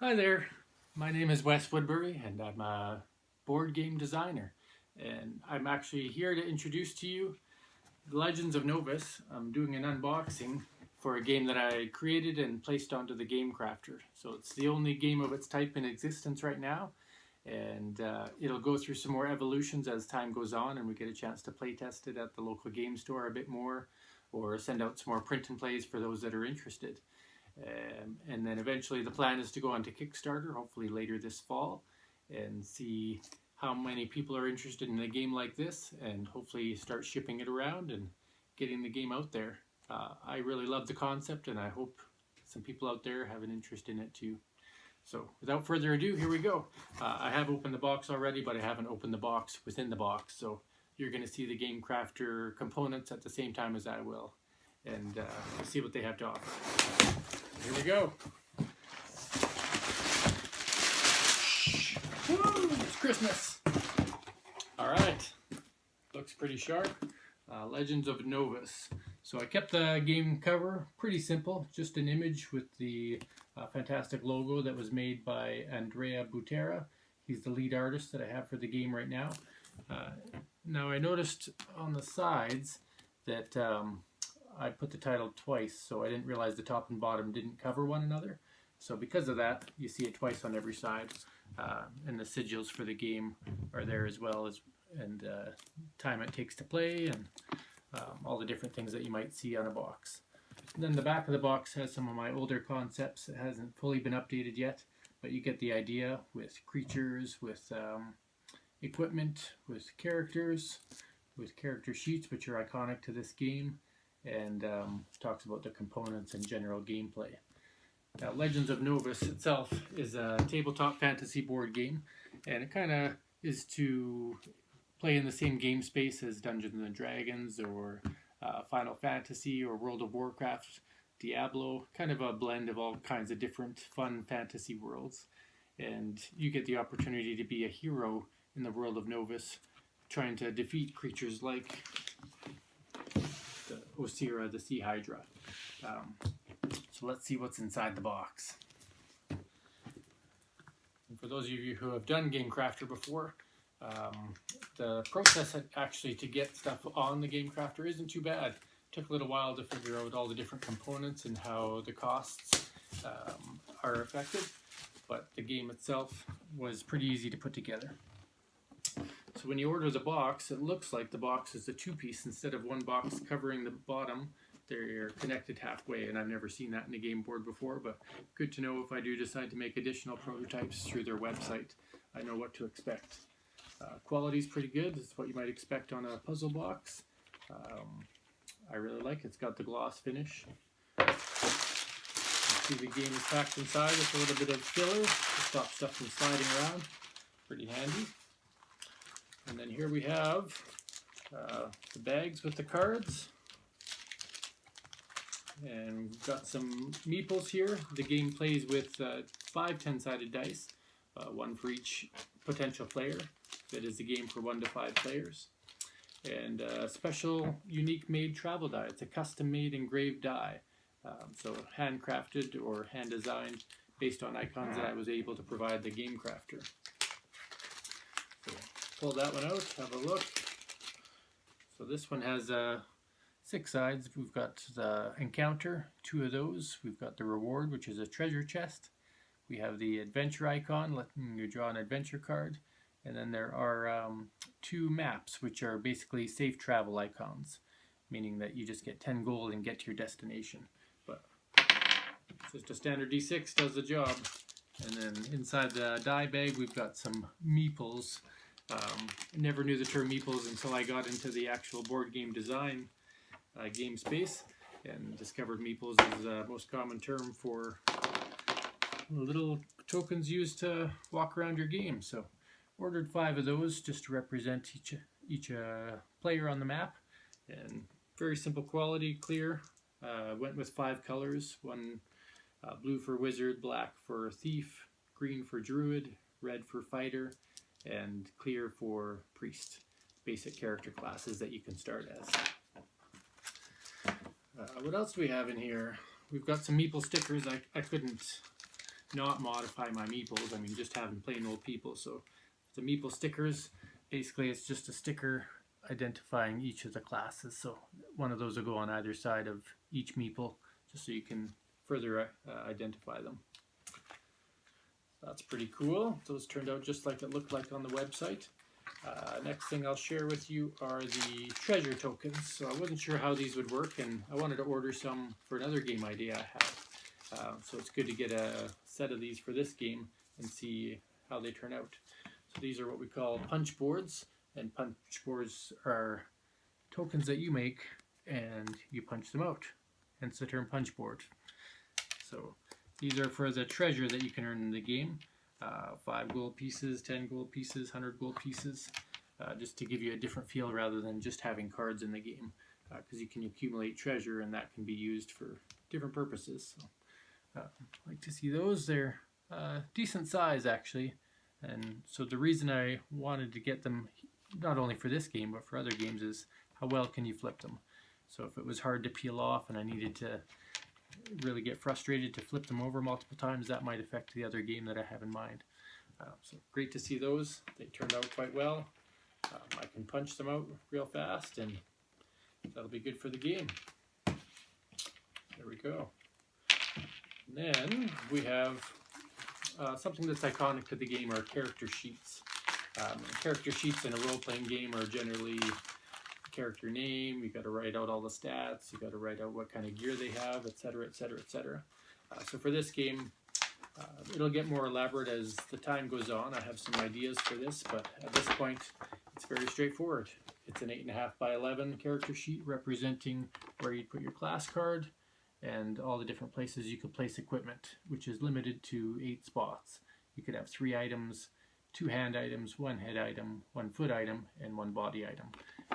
Hi there, my name is Wes Woodbury and I'm a board game designer, and I'm actually here to introduce to you Legends of Novus. I'm doing an unboxing for a game that I created and placed onto the Game Crafter. So it's the only game of its type in existence right now, and it'll go through some more evolutions as time goes on and we get a chance to play test it at the local game store a bit more, or send out some more print and plays for those that are interested. And then eventually the plan is to go on to Kickstarter, hopefully later this fall, and see how many people are interested in a game like this, and hopefully start shipping it around and getting the game out there. I really love the concept, and I hope some people out there have an interest in it too. So without further ado, here we go. I have opened the box already, but I haven't opened the box within the box, so you're going to see the Game Crafter components at the same time as I will, and see what they have to offer. Here we go. Woo! It's Christmas. All right. Looks pretty sharp. Legends of Novus. So I kept the game cover pretty simple, just an image with the fantastic logo that was made by Andrea Butera. He's the lead artist that I have for the game right now. Now I noticed on the sides that I put the title twice, so I didn't realize the top and bottom didn't cover one another. So because of that, you see it twice on every side, and the sigils for the game are there as well, and time it takes to play, and all the different things that you might see on a box. And then the back of the box has some of my older concepts. It hasn't fully been updated yet, but you get the idea, with creatures, with equipment, with characters, with character sheets, which are iconic to this game, and talks about the components and general gameplay. Now, Legends of Novus itself is a tabletop fantasy board game, and it kind of is to play in the same game space as Dungeons and Dragons, or Final Fantasy, or World of Warcraft, Diablo, kind of a blend of all kinds of different fun fantasy worlds. And you get the opportunity to be a hero in the world of Novus, trying to defeat creatures like the Osira, the Sea Hydra. So let's see what's inside the box. And for those of you who have done Game Crafter before, the process actually to get stuff on the Game Crafter isn't too bad. It took a little while to figure out all the different components and how the costs are affected, but the game itself was pretty easy to put together. So when you order the box, it looks like the box is a two-piece. Instead of one box covering the bottom, they're connected halfway, and I've never seen that in a game board before, but good to know if I do decide to make additional prototypes through their website. I know what to expect. Quality's pretty good. It's what you might expect on a puzzle box. I really like it. It's got the gloss finish. You see the game is packed inside with a little bit of filler to stop stuff from sliding around. Pretty handy. And then here we have the bags with the cards. And we've got some meeples here. The game plays with 5 10-sided dice, one for each potential player. That is the game for 1 to 5 players. And a special, unique made travel die. It's a custom made engraved die. So handcrafted or hand designed based on icons that I was able to provide the Game Crafter. So pull that one out, have a look. So this one has 6 sides. We've got the encounter, 2 of those. We've got the reward, which is a treasure chest. We have the adventure icon, letting you draw an adventure card. And then there are 2 maps, which are basically safe travel icons, meaning that you just get 10 gold and get to your destination. But just a standard D6 does the job. And then inside the die bag, we've got some meeples. I never knew the term meeples until I got into the actual board game design game space, and discovered meeples is the most common term for little tokens used to walk around your game. So ordered 5 of those just to represent each player on the map, and very simple quality, clear. Went with 5 colors, one blue for wizard, black for thief, green for druid, red for fighter, and clear for priest. Basic character classes that you can start as. What else do we have in here? We've got some meeple stickers. I couldn't not modify my meeples. I mean, just having plain old people. So the meeple stickers, basically it's just a sticker identifying each of the classes. So one of those will go on either side of each meeple, just so you can further identify them. That's pretty cool. Those turned out just like it looked like on the website. Next thing I'll share with you are the treasure tokens. So I wasn't sure how these would work, and I wanted to order some for another game idea I have. So it's good to get a set of these for this game and see how they turn out. So these are what we call punch boards, and punch boards are tokens that you make and you punch them out, hence the term punch board. So these are for the treasure that you can earn in the game. 5 gold pieces, 10 gold pieces, 100 gold pieces, just to give you a different feel rather than just having cards in the game, because you can accumulate treasure and that can be used for different purposes. So, I like to see those. They're decent size actually, and so the reason I wanted to get them not only for this game but for other games is how well can you flip them. So if it was hard to peel off and I needed to really get frustrated to flip them over multiple times, that might affect the other game that I have in mind. So great to see those. They turned out quite well. I can punch them out real fast and that'll be good for the game. There we go. And then we have something that's iconic to the game, are character sheets. Character sheets in a role-playing game are generally character name, you got to write out all the stats, you got to write out what kind of gear they have, etc., etc., etc. So for this game, it'll get more elaborate as the time goes on. I have some ideas for this, but at this point, it's very straightforward. It's an 8.5 by 11 character sheet representing where you put your class card and all the different places you could place equipment, which is limited to 8 spots. You could have 3 items, 2 hand items, 1 head item, 1 foot item, and 1 body item.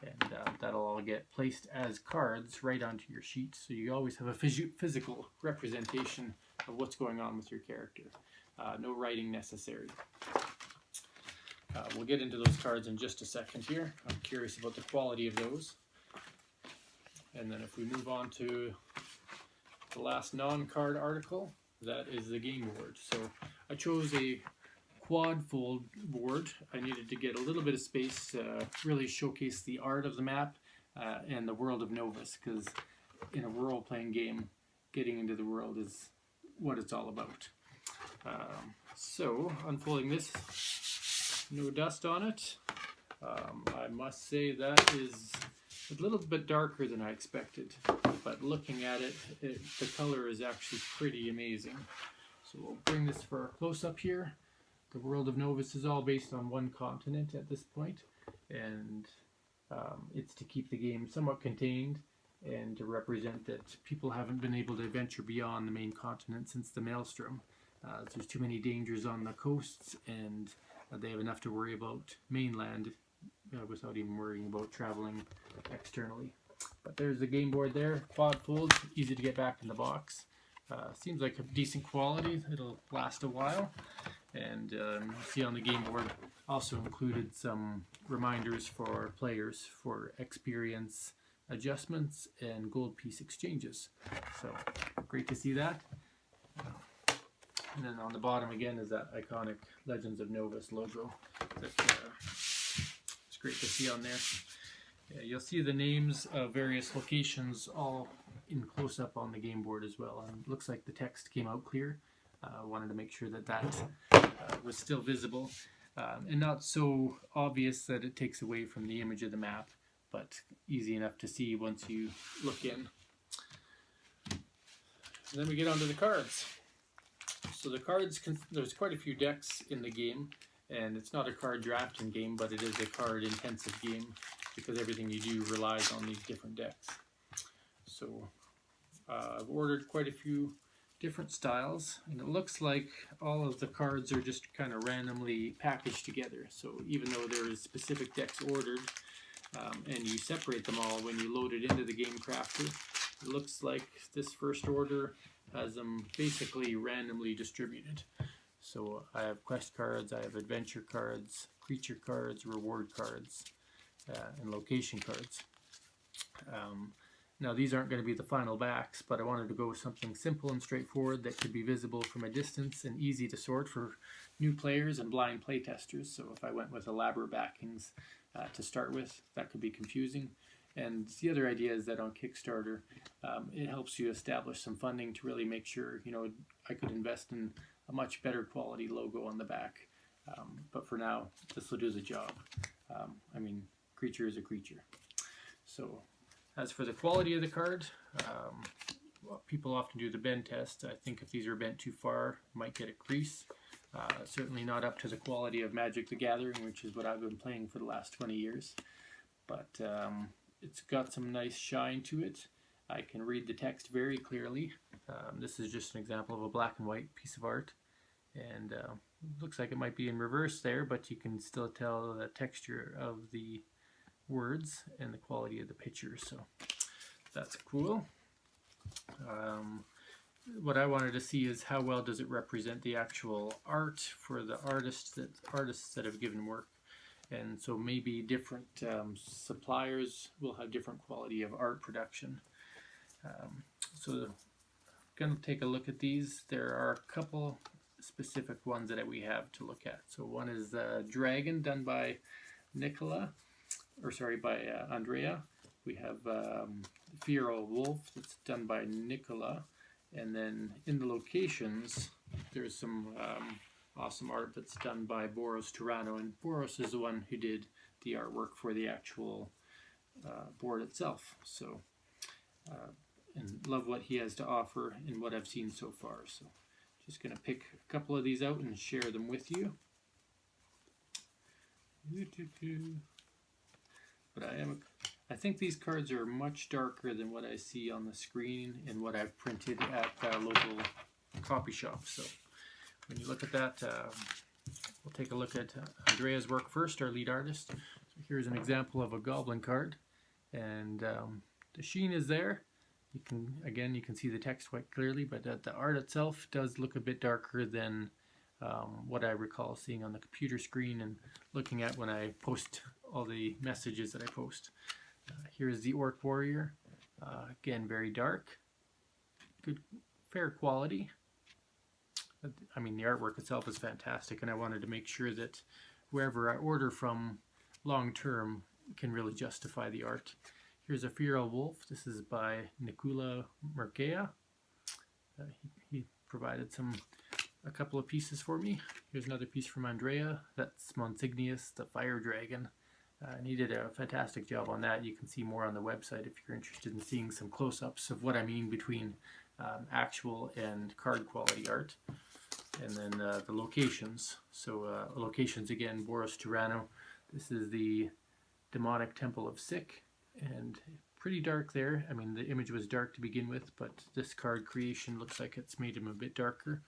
And that'll all get placed as cards right onto your sheet, so you always have a physical representation of what's going on with your character. No writing necessary. We'll get into those cards in just a second here. I'm curious about the quality of those. And then if we move on to the last non-card article, that is the game board. So I chose a quad fold board. I needed to get a little bit of space to really showcase the art of the map and the world of Novus, because in a role-playing game, getting into the world is what it's all about. So unfolding this, no dust on it. I must say that is a little bit darker than I expected, but looking at it, the color is actually pretty amazing. So we'll bring this for a close-up here. The world of Novus is all based on one continent at this point, and it's to keep the game somewhat contained and to represent that people haven't been able to venture beyond the main continent since the Maelstrom. There's too many dangers on the coasts, and they have enough to worry about mainland without even worrying about traveling externally. But there's the game board there, quad fold, easy to get back in the box. Seems like a decent quality, it'll last a while. And you see on the game board also included some reminders for players for experience adjustments and gold piece exchanges. So great to see that. And then on the bottom again is that iconic Legends of Novus logo. It's great to see on there. Yeah, you'll see the names of various locations all in close-up on the game board as well. And it looks like the text came out clear. Wanted to make sure that was still visible and not so obvious that it takes away from the image of the map, but easy enough to see once you look in. And then we get onto the cards. So the cards, there's quite a few decks in the game, and it's not a card drafting game, but it is a card intensive game because everything you do relies on these different decks. So I've ordered quite a few different styles, and it looks like all of the cards are just kind of randomly packaged together. So even though there is specific decks ordered and you separate them all when you load it into the game crafter, it looks like this first order has them basically randomly distributed. So I have quest cards, I have adventure cards, creature cards, reward cards, and location cards. Now these aren't going to be the final backs, but I wanted to go with something simple and straightforward that could be visible from a distance and easy to sort for new players and blind playtesters. So if I went with elaborate backings to start with, that could be confusing. And the other idea is that on Kickstarter, it helps you establish some funding to really make sure, you know, I could invest in a much better quality logo on the back. But for now, this will do the job. I mean, creature is a creature. So as for the quality of the card, well, people often do the bend test. I think if these are bent too far, might get a crease. Certainly not up to the quality of Magic the Gathering, which is what I've been playing for the last 20 years. But it's got some nice shine to it. I can read the text very clearly. This is just an example of a black and white piece of art. And looks like it might be in reverse there, but you can still tell the texture of the words and the quality of the picture, so that's cool. What I wanted to see is how well does it represent the actual art for the artists that have given work. And so maybe different suppliers will have different quality of art production. So I'm going to take a look at these. There are a couple specific ones that we have to look at. So one is Dragon, done by Andrea. We have Feral Wolf, that's done by Nicola. And then in the locations, there's some awesome art that's done by Boros Turano, and Boros is the one who did the artwork for the actual board itself. So, and love what he has to offer and what I've seen so far. So, just going to pick a couple of these out and share them with you. But I think these cards are much darker than what I see on the screen and what I've printed at local copy shops. So when you look at that, we'll take a look at Andrea's work first, our lead artist. So here's an example of a goblin card, and the sheen is there. You can see the text quite clearly, but the art itself does look a bit darker than what I recall seeing on the computer screen and looking at when I post all the messages that I post. Here's the Orc Warrior. Again, very dark. Good, fair quality. I mean, the artwork itself is fantastic, and I wanted to make sure that wherever I order from long term can really justify the art. Here's a Feral Wolf. This is by Nicola Merkea. He provided a couple of pieces for me. Here's another piece from Andrea. That's Monsignius, the Fire Dragon. And he did a fantastic job on that. You can see more on the website if you're interested in seeing some close-ups of what I mean between actual and card quality art. And then the locations. So locations again, Boros Turano. This is the Demonic Temple of Sick, and pretty dark there. I mean, the image was dark to begin with, but this card creation looks like it's made him a bit darker.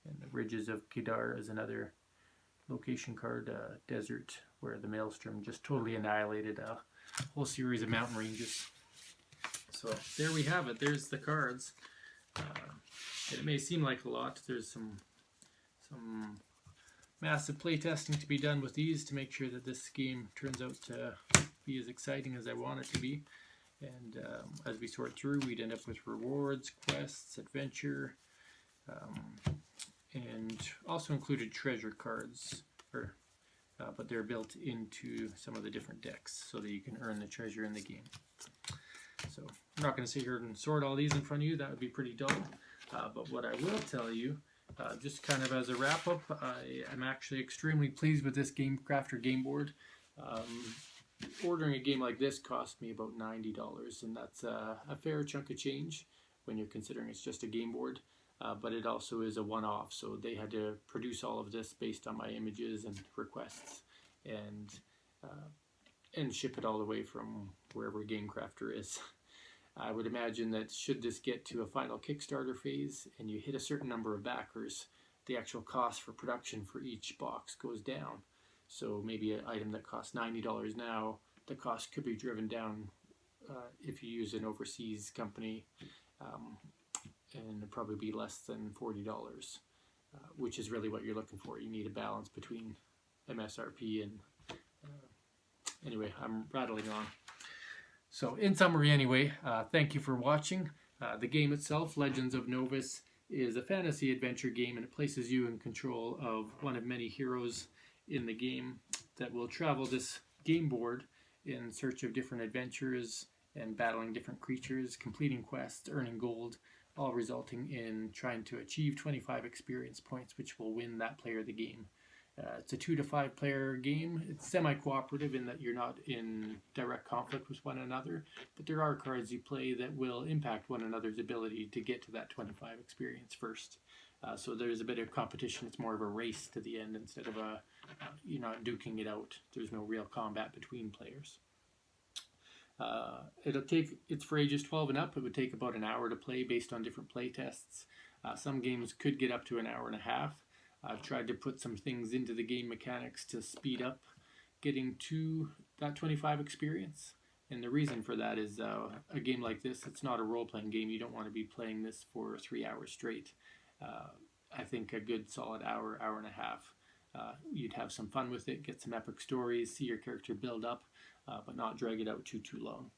And the Ridges of Kedar is another location card, desert, where the Maelstrom just totally annihilated a whole series of mountain ranges. So there we have it. There's the cards. It may seem like a lot. There's some massive playtesting to be done with these to make sure that this game turns out to be as exciting as I want it to be. And as we sort through, we'd end up with rewards, quests, adventure, and also included treasure cards, but they're built into some of the different decks so that you can earn the treasure in the game. So I'm not going to sit here and sort all these in front of you. That would be pretty dull. But what I will tell you, just kind of as a wrap-up, I am actually extremely pleased with this Game Crafter game board. Ordering a game like this cost me about $90, and that's a fair chunk of change when you're considering it's just a game board. But it also is a one-off, so they had to produce all of this based on my images and requests, and ship it all the way from wherever Game Crafter is. I would imagine that should this get to a final Kickstarter phase and you hit a certain number of backers, the actual cost for production for each box goes down. So maybe an item that costs $90 now, the cost could be driven down if you use an overseas company, and it'd probably be less than $40, which is really what you're looking for. You need a balance between MSRP and anyway, I'm rattling on. So in summary anyway, thank you for watching. The game itself, Legends of Novus, is a fantasy adventure game, and it places you in control of one of many heroes in the game that will travel this game board in search of different adventures and battling different creatures, completing quests, earning gold, all resulting in trying to achieve 25 experience points, which will win that player the game. It's a 2 to 5 player game. It's semi-cooperative in that you're not in direct conflict with one another, but there are cards you play that will impact one another's ability to get to that 25 experience first. So there's a bit of competition. It's more of a race to the end instead of you're not duking it out. There's no real combat between players. It's for ages 12 and up. It would take about an hour to play based on different play tests. Some games could get up to an hour and a half. I've tried to put some things into the game mechanics to speed up getting to that 25 experience. And the reason for that is a game like this, it's not a role-playing game. You don't want to be playing this for 3 hours straight. I think a good solid hour, hour and a half, you'd have some fun with it, get some epic stories, see your character build up, but not drag it out too long.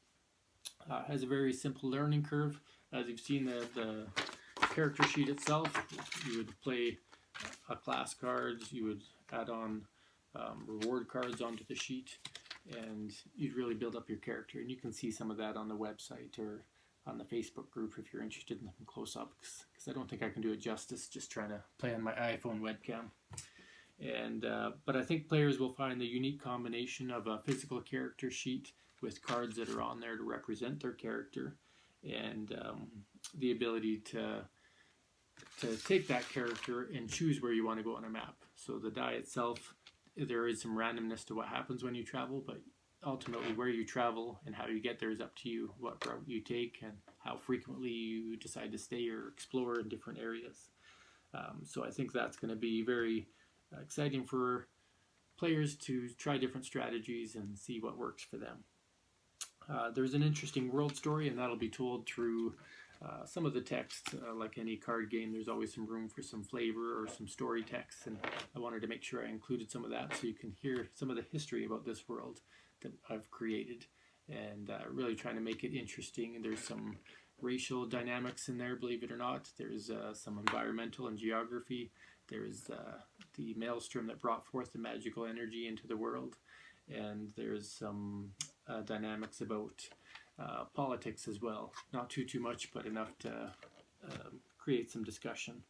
Has a very simple learning curve. As you've seen the character sheet itself, you would play class cards, you would add on reward cards onto the sheet, and you'd really build up your character. And you can see some of that on the website or on the Facebook group if you're interested in them close up, because I don't think I can do it justice just trying to play on my iPhone webcam. And but I think players will find the unique combination of a physical character sheet with cards that are on there to represent their character, and the ability to take that character and choose where you want to go on a map. So the die itself, there is some randomness to what happens when you travel, but ultimately where you travel and how you get there is up to you, what route you take and how frequently you decide to stay or explore in different areas. So I think that's going to be very exciting for players to try different strategies and see what works for them. There's an interesting world story, and that'll be told through some of the text. Like any card game, there's always some room for some flavor or some story text, and I wanted to make sure I included some of that so you can hear some of the history about this world that I've created, and really trying to make it interesting. And there's some racial dynamics in there, believe it or not. There's some environmental and geography. There's the maelstrom that brought forth the magical energy into the world, and there's some dynamics about politics as well. Not too much, but enough to create some discussion.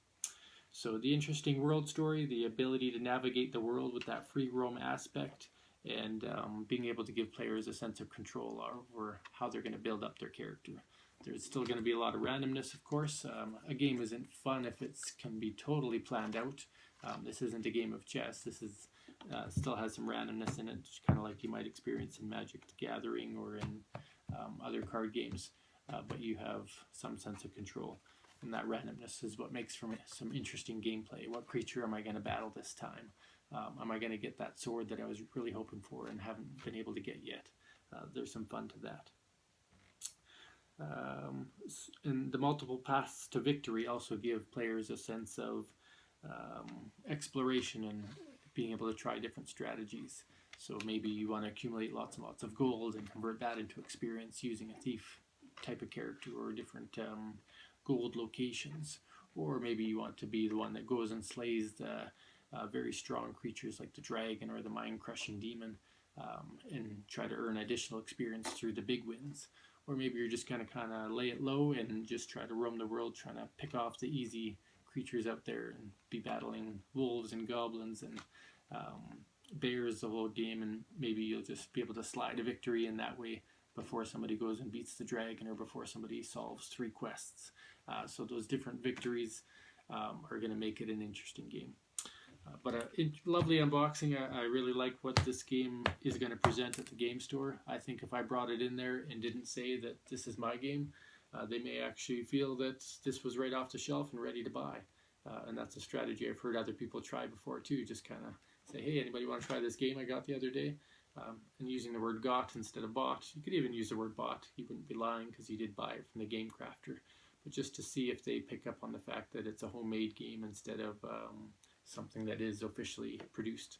So the interesting world story, the ability to navigate the world with that free roam aspect, and being able to give players a sense of control over how they're going to build up their character. There's still going to be a lot of randomness, of course. A game isn't fun if it can be totally planned out. This isn't a game of chess. This is still has some randomness in it, kind of like you might experience in Magic the Gathering or in other card games. But you have some sense of control, and that randomness is what makes for some interesting gameplay. What creature am I going to battle this time? Am I going to get that sword that I was really hoping for and haven't been able to get yet? There's some fun to that. And the multiple paths to victory also give players a sense of exploration and being able to try different strategies. So maybe you want to accumulate lots and lots of gold and convert that into experience using a thief type of character or different gold locations. Or maybe you want to be the one that goes and slays the very strong creatures like the dragon or the mind-crushing demon and try to earn additional experience through the big wins. Or maybe you're just going to kind of lay it low and just try to roam the world, trying to pick off the easy creatures out there and be battling wolves and goblins and bears the whole game, and maybe you'll just be able to slide a victory in that way before somebody goes and beats the dragon or before somebody solves 3 quests. So those different victories are going to make it an interesting game. But a lovely unboxing. I really like what this game is going to present at the game store. I think if I brought it in there and didn't say that this is my game, they may actually feel that this was right off the shelf and ready to buy. And that's a strategy I've heard other people try before too. Just kind of say, hey, anybody want to try this game I got the other day? And using the word got instead of bought. You could even use the word bought. You wouldn't be lying because you did buy it from the game crafter. But just to see if they pick up on the fact that it's a homemade game instead of something that is officially produced.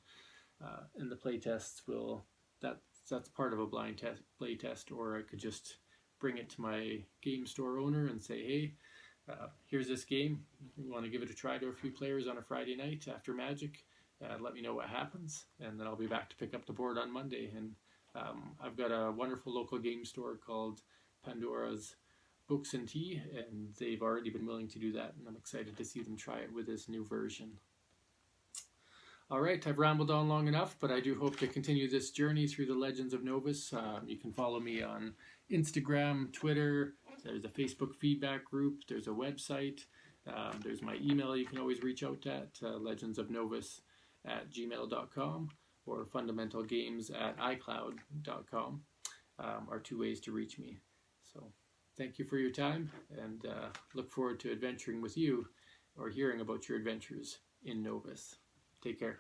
And the playtests will, that So that's part of a blind play test, or I could just bring it to my game store owner and say, hey, here's this game. You want to give it a try to a few players on a Friday night after Magic? Let me know what happens, and then I'll be back to pick up the board on Monday. And I've got a wonderful local game store called Pandora's Books and Tea, and they've already been willing to do that, and I'm excited to see them try it with this new version. All right, I've rambled on long enough, but I do hope to continue this journey through the Legends of Novus. You can follow me on Instagram, Twitter. There's a Facebook feedback group. There's a website. There's my email you can always reach out at, legendsofnovus@gmail.com or fundamentalgames@icloud.com are two ways to reach me. So thank you for your time, and look forward to adventuring with you or hearing about your adventures in Novus. Take care.